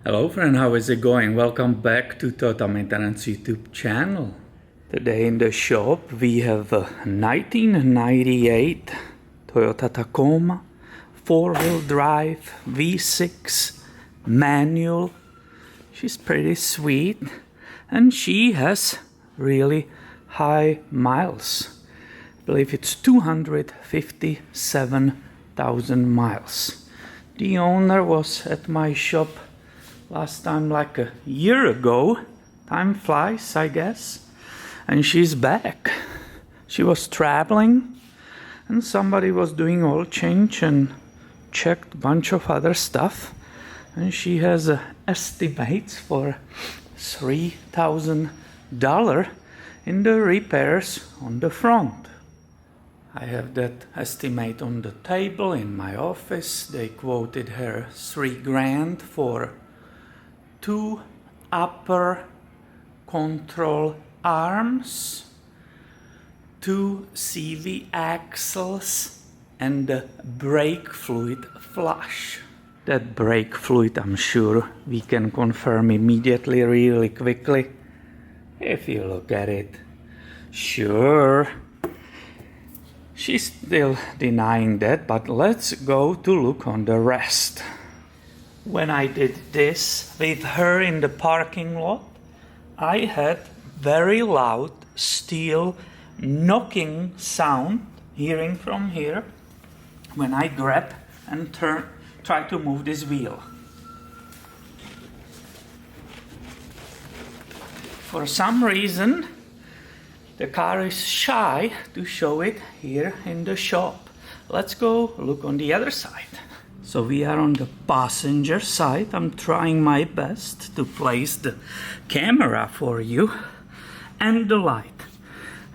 Hello friend, how is it going? Welcome back to Toyota Maintenance YouTube channel. Today in the shop we have a 1998 Toyota Tacoma 4-wheel drive V6 manual. She's pretty sweet and she has really high miles. I believe it's 257,000 miles. The owner was at my shop last time like a year ago. Time flies, I guess. And she's back. She was traveling and somebody was doing oil change and checked a bunch of other stuff. And she has estimates for $3,000 in the repairs on the front. I have that estimate on the table in my office. They quoted her $3,000 for 2 upper control arms, 2 CV axles, and the brake fluid flush. That brake fluid, I'm sure we can confirm immediately, really quickly, if you look at it. Sure, she's still denying that, but let's go to look on the rest. When I did this with her in the parking lot, I had very loud steel knocking sound, hearing from here, when I grab and try to move this wheel. For some reason, the car is shy to show it here in the shop. Let's go look on the other side. So we are on the passenger side. I'm trying my best to place the camera for you and the light.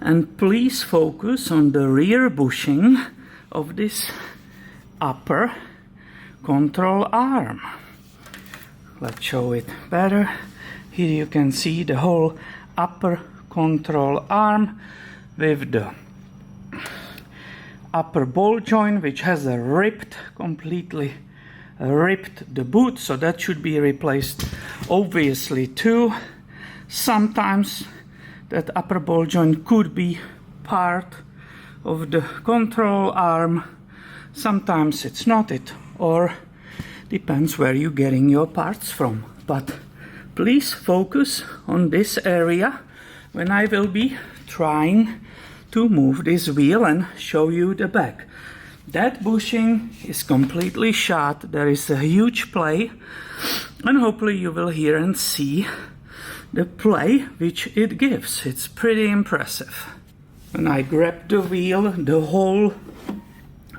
And please focus on the rear bushing of this upper control arm. Let's show it better. Here you can see the whole upper control arm with the upper ball joint, which has completely ripped the boot, so that should be replaced obviously too. Sometimes that upper ball joint could be part of the control arm, sometimes it's not or depends where you're getting your parts from. But please focus on this area when I will be trying to move this wheel and show you the back. That bushing is completely shot. There is a huge play, and hopefully you will hear and see the play which it gives. It's pretty impressive. When I grab the wheel, the whole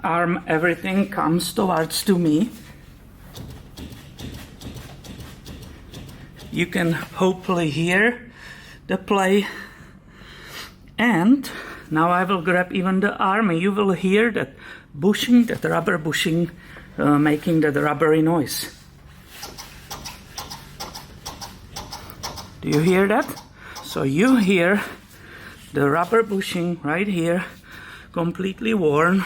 arm, everything comes towards to me. You can hopefully hear the play, and now I will grab even the arm and you will hear that bushing, that rubber bushing, making that rubbery noise. Do you hear that? So you hear the rubber bushing right here, completely worn,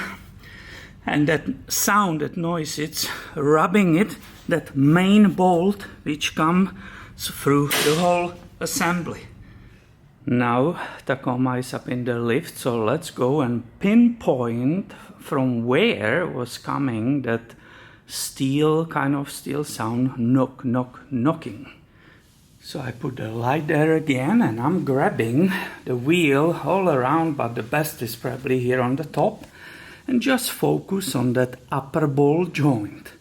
and that sound, that noise, it's rubbing it, that main bolt which comes through the whole assembly. Now Tacoma is up in the lift, so let's go and pinpoint from where was coming that kind of steel sound, knocking. So I put the light there again and I'm grabbing the wheel all around, but the best is probably here on the top, and just focus on that upper ball joint.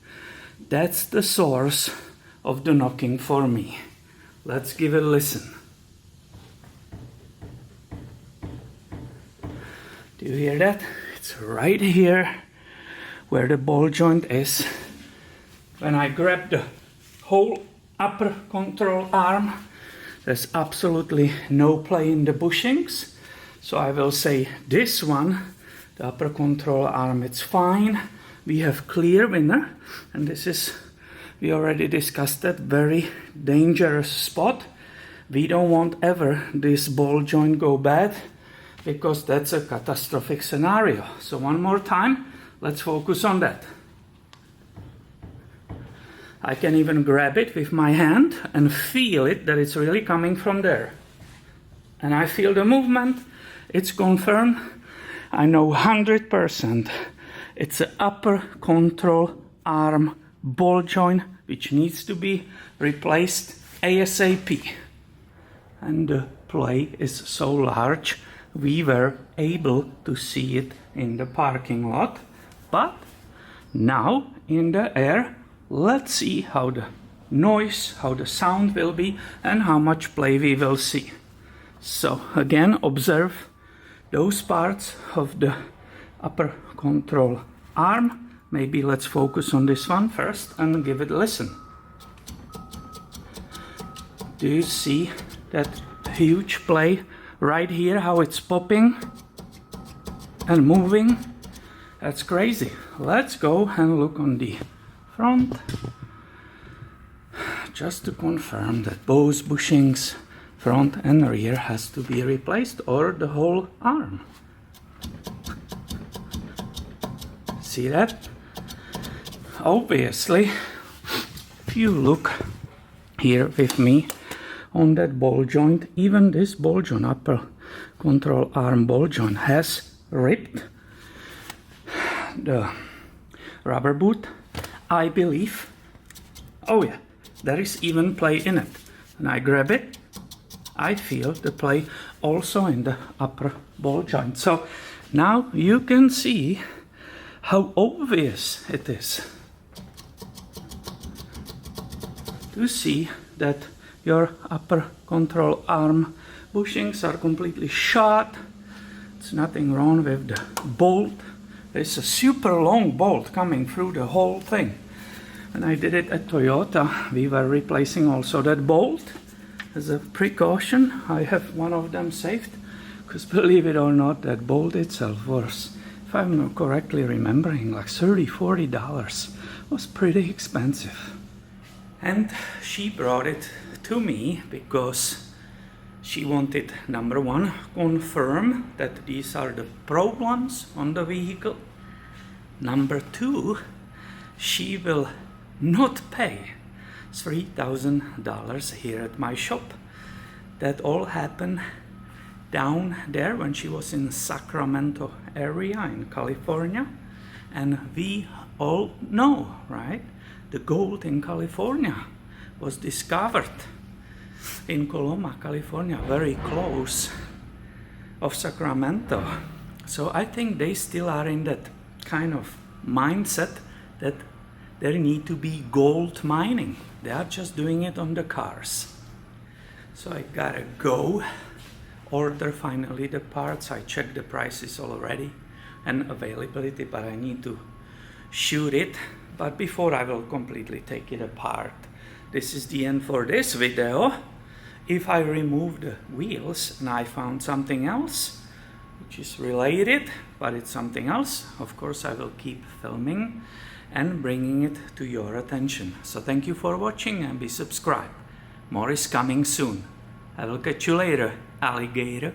That's the source of the knocking for me. Let's give it a listen. Do you hear that? It's right here where the ball joint is. When I grab the whole upper control arm, there's absolutely no play in the bushings. So I will say this one, the upper control arm, it's fine. We have clear winner, and this is, we already discussed that, very dangerous spot. We don't want ever this ball joint go bad, because that's a catastrophic scenario. So one more time, let's focus on that. I can even grab it with my hand and feel it, that it's really coming from there. And I feel the movement. It's confirmed. I know 100% it's an upper control arm ball joint which needs to be replaced ASAP. And the play is so large we were able to see it in the parking lot. But now in the air, let's see how the noise, how the sound will be, and how much play we will see. So again, observe those parts of the upper control arm. Maybe let's focus on this one first and give it a listen. Do you see that huge play right here, how it's popping and moving? That's crazy. Let's go and look on the front, just to confirm that both bushings, front and rear, has to be replaced, or the whole arm. See that? Obviously, if you look here with me on that ball joint, even this ball joint, upper control arm ball joint, has ripped. The rubber boot, I believe. Oh yeah, there is even play in it. When I grab it, I feel the play also in the upper ball joint. So now you can see how obvious it is to see that your upper control arm bushings are completely shot. There's nothing wrong with the bolt. There's a super long bolt coming through the whole thing. When I did it at Toyota, we were replacing also that bolt. As a precaution, I have one of them saved, because believe it or not, that bolt itself was, if I'm correctly remembering, like $30–40. Was pretty expensive. And she brought it to me because she wanted, number one, confirm that these are the problems on the vehicle. Number two, she will not pay $3,000 here at my shop. That all happened down there when she was in Sacramento area in California. And we all know, right? The gold in California was discovered in Coloma, California, very close of Sacramento. So I think they still are in that kind of mindset that there need to be gold mining. They are just doing it on the cars. So I gotta go order finally the parts. I checked the prices already and availability, but I need to shoot it. But before I will completely take it apart. This is the end for this video. If I remove the wheels and I found something else which is related, but it's something else, of course I will keep filming and bringing it to your attention. So thank you for watching and be subscribed. More is coming soon. I will catch you later, alligator.